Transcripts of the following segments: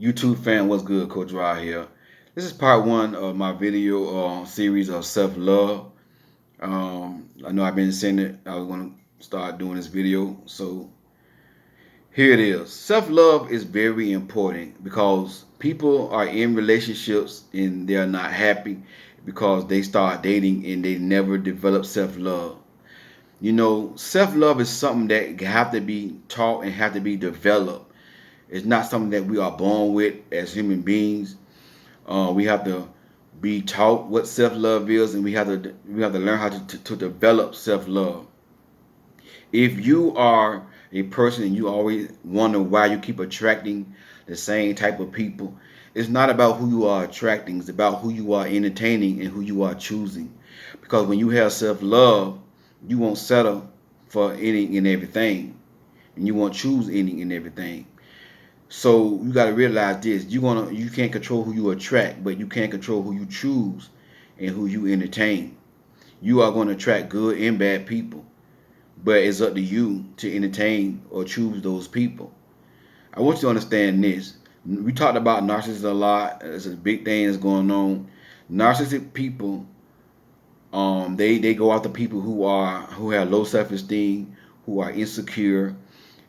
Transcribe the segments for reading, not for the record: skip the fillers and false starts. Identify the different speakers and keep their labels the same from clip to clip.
Speaker 1: YouTube fan, what's good? Coach Rod here. This is part one of my video series of self-love. I know I've been saying it. I was going to start doing this video. So here it is. Self-love is very important because people are in relationships and they're not happy because they start dating and they never develop self-love. Self-love is something that have to be taught and have to be developed. It's not something that we are born with as human beings. We have to be taught what self-love is, and we have to learn how to develop self-love. If you are a person and you always wonder why you keep attracting the same type of people, it's not about who you are attracting. It's about who you are entertaining and who you are choosing. Because when you have self-love, you won't settle for any and everything, and you won't choose any and everything. So you got to realize this: you can't control who you attract, but you can control who you choose and who you entertain. You are going to attract good and bad people, but it's up to you to entertain or choose those people. I want you to understand this. We talked about narcissists a lot. It's a big thing that's going on. Narcissistic people, they go after people who have low self esteem, who are insecure,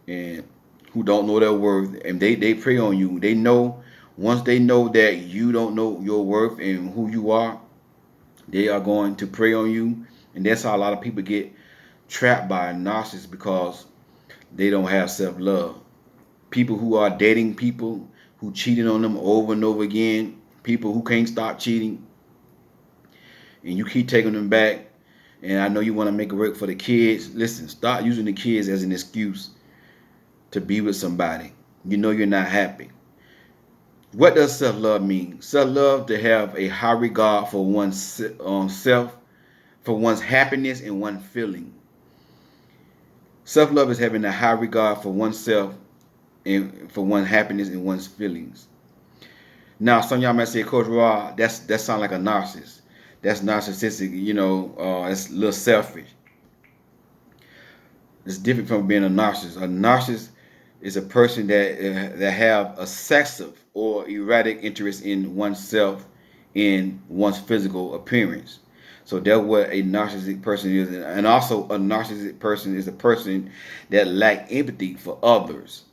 Speaker 1: and who don't know their worth, and they prey on you. They know once they know that you don't know your worth and who you are, they are going to prey on you, and that's how a lot of people get trapped by a narcissist because they don't have self love. People who are dating people who cheated on them over and over again, people who can't stop cheating, and you keep taking them back. And I know you want to make it work for the kids. Listen, stop using the kids as an excuse to be with somebody. You know you're not happy. What does self love mean? Self love to have a high regard for one's self, for one's happiness and one's feeling. Self love is having a high regard for oneself and for one's happiness and one's feelings. Now, some of y'all might say, Coach Raw, that sounds like a narcissist. That's narcissistic. It's a little selfish. It's different from being a narcissist. A narcissist is a person that have excessive or erratic interest in oneself, in one's physical appearance. So that's what a narcissistic person is, and also a narcissistic person is a person that lack empathy for others.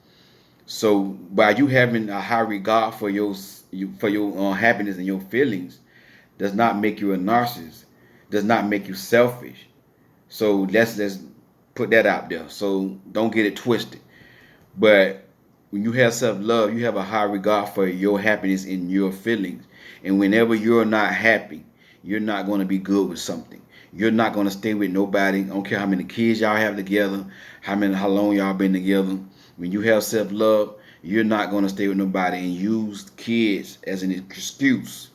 Speaker 1: So by you having a high regard for your happiness and your feelings, does not make you a narcissist. Does not make you selfish. So let's put that out there. So don't get it twisted. But when you have self love, you have a high regard for your happiness and your feelings. And whenever you're not happy, you're not going to be good with something. You're not going to stay with nobody. I don't care how many kids y'all have together, how long y'all been together. When you have self love, you're not going to stay with nobody and use kids as an excuse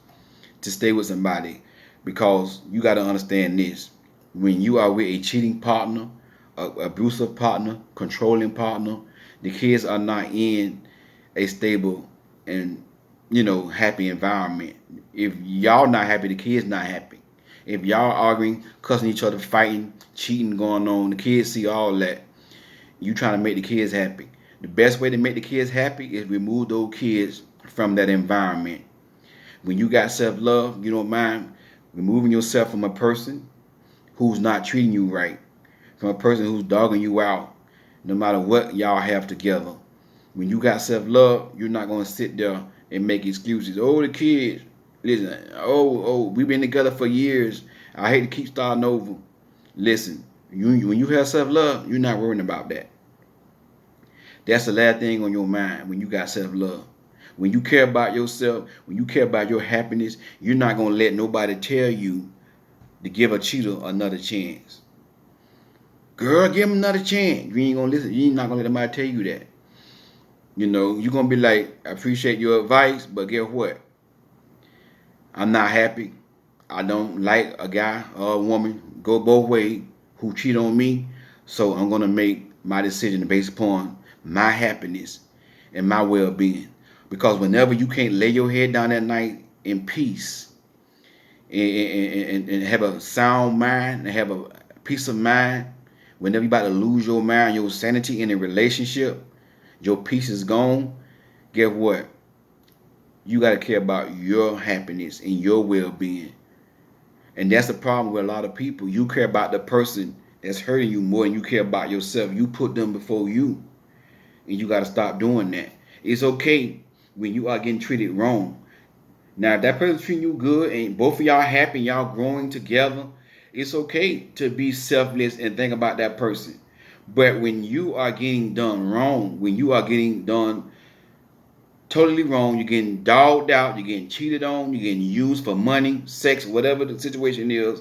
Speaker 1: to stay with somebody, because you got to understand this: when you are with a cheating partner, a abusive partner, controlling partner, the kids are not in a stable and happy environment. If y'all not happy, the kids not happy. If y'all arguing, cussing each other, fighting, cheating going on, the kids see all that. You trying to make the kids happy. The best way to make the kids happy is remove those kids from that environment. When you got self love, you don't mind removing yourself from a person who's not treating you right, from a person who's dogging you out, no matter what y'all have together. When you got self love, you're not gonna sit there and make excuses. Oh, the kids, listen. Oh, we've been together for years. I hate to keep starting over. Listen, when you have self love, you're not worrying about that. That's the last thing on your mind when you got self love. When you care about yourself, when you care about your happiness, you're not gonna let nobody tell you to give a cheater another chance. Girl, give him another chance. You ain't gonna listen. You ain't not gonna let nobody tell you that. You're gonna be like, I appreciate your advice, but guess what? I'm not happy. I don't like a guy or a woman go both ways who cheat on me. So I'm gonna make my decision based upon my happiness and my well-being. Because whenever you can't lay your head down at night in peace and have a sound mind and have a peace of mind, whenever you about to lose your mind, your sanity in a relationship, your peace is gone. Guess what? You got to care about your happiness and your well-being. And that's the problem with a lot of people. You care about the person that's hurting you more than you care about yourself. You put them before you. And you got to stop doing that. It's okay when you are getting treated wrong. Now, if that person's treating you good and both of y'all happy, y'all growing together, it's okay to be selfless and think about that person. But when you are getting done wrong, when you are getting done totally wrong, you're getting dogged out, you're getting cheated on, you're getting used for money, sex, whatever the situation is,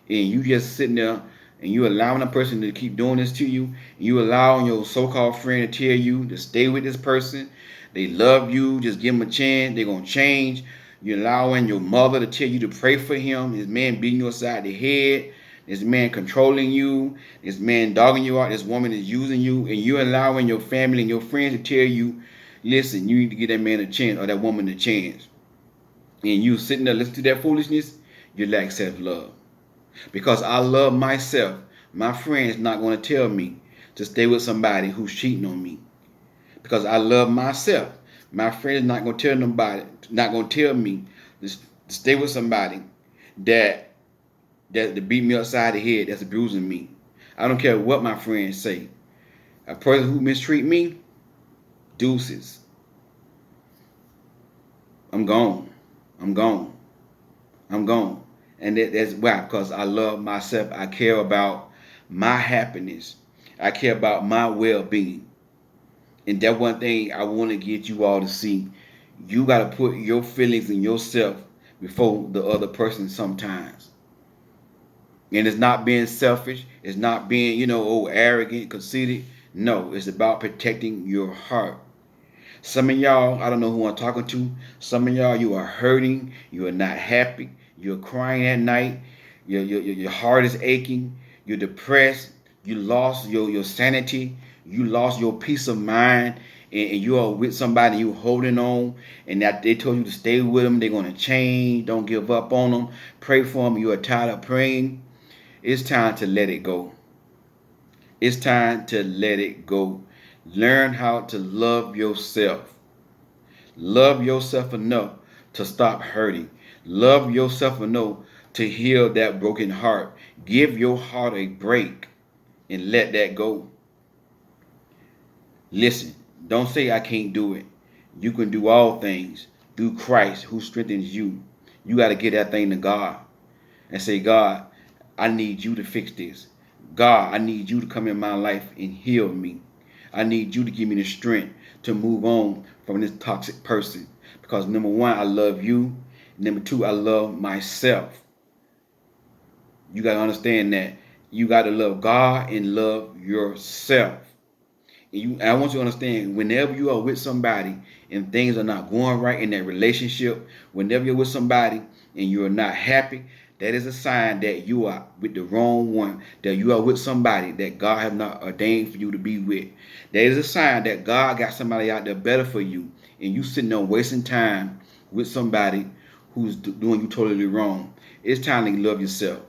Speaker 1: and you just sitting there and you allowing a person to keep doing this to you, and you allowing your so-called friend to tell you to stay with this person, they love you, just give them a chance, they're gonna change. You're allowing your mother to tell you to pray for him, this man beating you upside the head, this man controlling you, this man dogging you out, this woman is using you, and you're allowing your family and your friends to tell you, listen, you need to give that man a chance or that woman a chance. And you sitting there listening to that foolishness, you lack self-love. Because I love myself, my friend is not going to tell me to stay with somebody who's cheating on me. Because I love myself. My friend is not going to tell nobody, not going to tell me to stay with somebody that to beat me upside the head, that's abusing me. I don't care what my friends say. A person who mistreat me, deuces. I'm gone. I'm gone. I'm gone. And that's why, because I love myself. I care about my happiness. I care about my well-being. And that one thing I want to get you all to see. You got to put your feelings and yourself before the other person sometimes. And it's not being selfish. It's not being, arrogant, conceited. No, it's about protecting your heart. Some of y'all, I don't know who I'm talking to. Some of y'all, you are hurting. You are not happy. You're crying at night. Your heart is aching. You're depressed. You lost your sanity. You lost your peace of mind. And you are with somebody you holding on. And that they told you to stay with them. They're going to change. Don't give up on them. Pray for them. You are tired of praying. It's time to let it go. It's time to let it go. Learn how to love yourself. Love yourself enough to stop hurting. Love yourself enough to heal that broken heart. Give your heart a break and let that go. Listen, don't say I can't do it. You can do all things through Christ who strengthens you. You got to get that thing to God and say, God, I need you to fix this. God, I need you to come in my life and heal me. I need you to give me the strength to move on from this toxic person. Because number one, I love you. Number two, I love myself. You got to understand that you got to love God and love yourself. And I want you to understand, whenever you are with somebody and things are not going right in that relationship, whenever you're with somebody and you're not happy, that is a sign that you are with the wrong one, that you are with somebody that God has not ordained for you to be with. That is a sign that God got somebody out there better for you, and you sitting there wasting time with somebody who's doing you totally wrong. It's time to love yourself.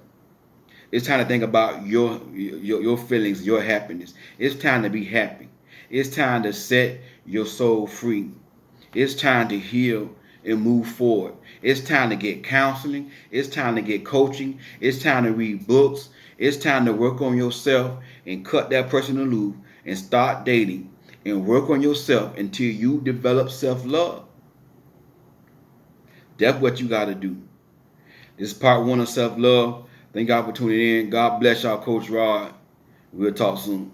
Speaker 1: It's time to think about your feelings, your happiness. It's time to be happy. It's time to set your soul free. It's time to heal and move forward. It's time to get counseling. It's time to get coaching. It's time to read books. It's time to work on yourself and cut that person loose and start dating and work on yourself until you develop self-love. That's what you got to do. This is part one of self-love. Thank God for tuning in. God bless y'all, Coach Rod. We'll talk soon.